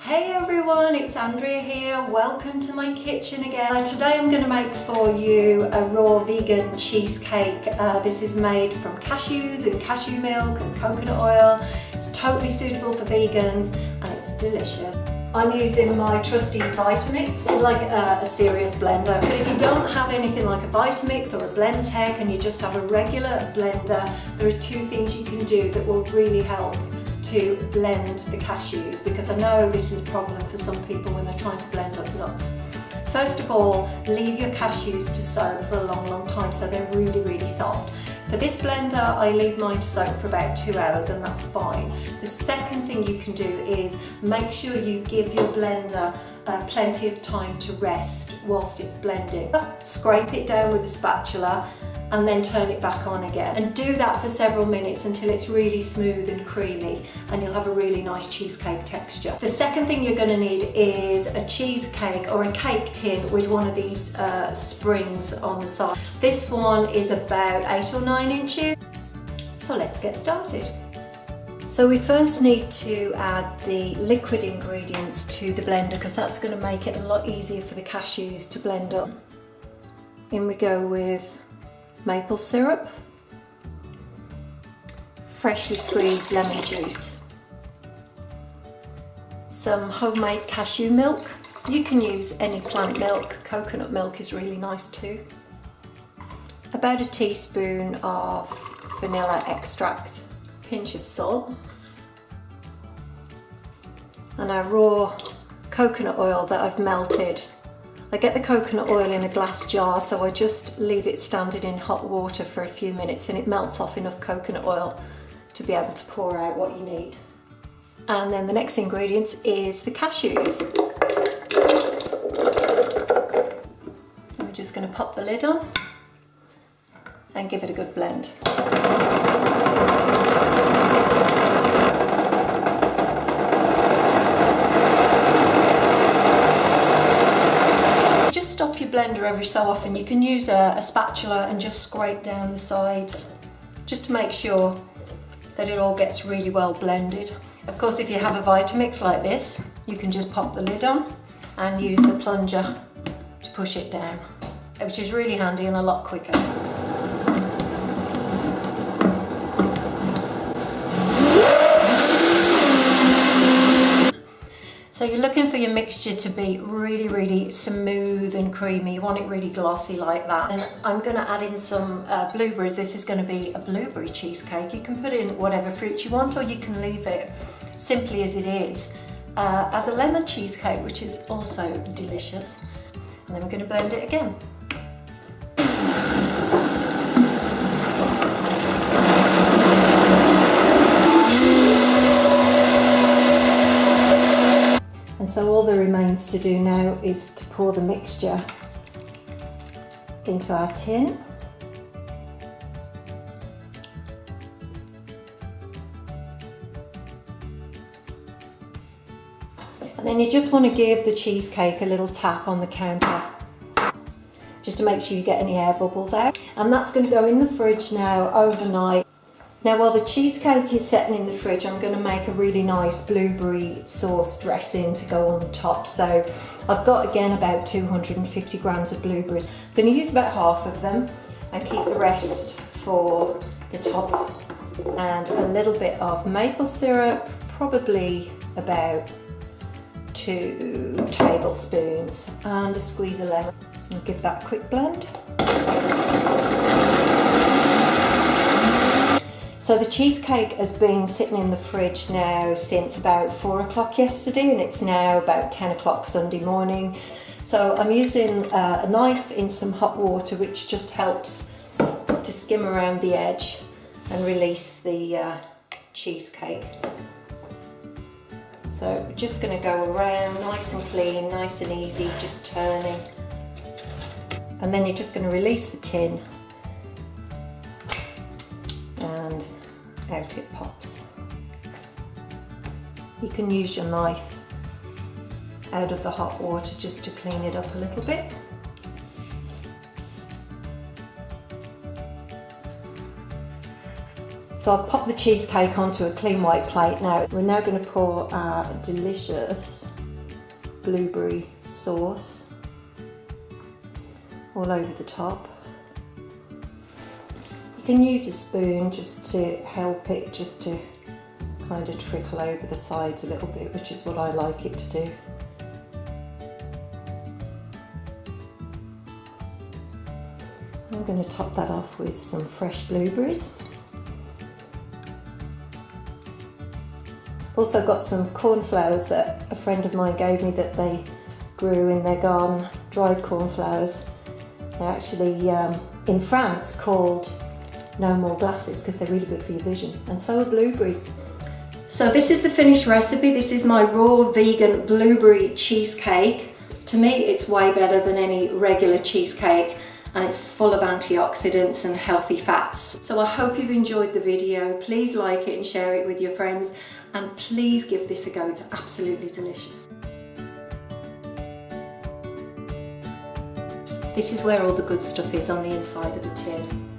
Hey everyone, it's Andrea here. Welcome to my kitchen again. Today I'm going to make for you a raw vegan cheesecake. This is made from cashews and cashew milk and coconut oil. It's totally suitable for vegans and it's delicious. I'm using my trusty Vitamix. This is like a serious blender, but if you don't have anything like a Vitamix or a Blendtec and you just have a regular blender, there are two things you can do that will really help to blend the cashews, because I know this is a problem for some people when they're trying to blend up nuts. First of all, leave your cashews to soak for a long time so they're really soft. For this blender, I leave mine to soak for about 2 hours and that's fine. The second thing you can do is make sure you give your blender plenty of time to rest whilst it's blending. Scrape it down with a spatula and then turn it back on again. And do that for several minutes until it's really smooth and creamy, and you'll have a really nice cheesecake texture. The second thing you're gonna need is a cheesecake or a cake tin with one of these springs on the side. This one is about 8 or 9 inches. So let's get started. So we first need to add the liquid ingredients to the blender because that's gonna make it a lot easier for the cashews to blend up. In we go with maple syrup, freshly squeezed lemon juice, some homemade cashew milk. You can use any plant milk, coconut milk is really nice too. About a teaspoon of vanilla extract, a pinch of salt, and our raw coconut oil that I've melted. I get the coconut oil in a glass jar, so I just leave it standing in hot water for a few minutes and it melts off enough coconut oil to be able to pour out what you need. And then the next ingredient is the cashews. And we're just going to pop the lid on and give it a good blend. Stop your blender every so often. You can use a spatula and just scrape down the sides just to make sure that it all gets really well blended. Of course, if you have a Vitamix like this, you can just pop the lid on and use the plunger to push it down, which is really handy and a lot quicker. So you're looking for your mixture to be really smooth and creamy. You want it really glossy like that. And I'm going to add in some blueberries. This is going to be a blueberry cheesecake. You can put in whatever fruit you want, or you can leave it simply as it is, as a lemon cheesecake, which is also delicious. And then we're going to blend it again. And so all that remains to do now is to pour the mixture into our tin. And then you just want to give the cheesecake a little tap on the counter just to make sure you get any air bubbles out. And that's going to go in the fridge now overnight. Now while the cheesecake is setting in the fridge, I'm going to make a really nice blueberry sauce dressing to go on the top. So I've got again about 250 grams of blueberries. I'm going to use about half of them and keep the rest for the top. And a little bit of maple syrup, probably about 2 tablespoons, and a squeeze of lemon. And give that a quick blend. So the cheesecake has been sitting in the fridge now since about 4 o'clock yesterday, and it's now about 10 o'clock Sunday morning. So I'm using a knife in some hot water, which just helps to skim around the edge and release the cheesecake. So we're just going to go around nice and clean, nice and easy, just turning. And then you're just going to release the tin and out it pops. You can use your knife out of the hot water just to clean it up a little bit. So I've popped the cheesecake onto a clean white plate now. We're now going to pour our delicious blueberry sauce all over the top. You can use a spoon just to help it just to kind of trickle over the sides a little bit, which is what I like it to do. I'm going to top that off with some fresh blueberries. Also got some cornflowers that a friend of mine gave me that they grew in their garden, dried cornflowers. They're actually in France called no more glasses because they're really good for your vision, and so are blueberries. So this is the finished recipe. This is my raw vegan blueberry cheesecake. To me it's way better than any regular cheesecake, and it's full of antioxidants and healthy fats. So I hope you've enjoyed the video. Please like it and share it with your friends, and please give this a go. It's absolutely delicious. This is where all the good stuff is, on the inside of the tin.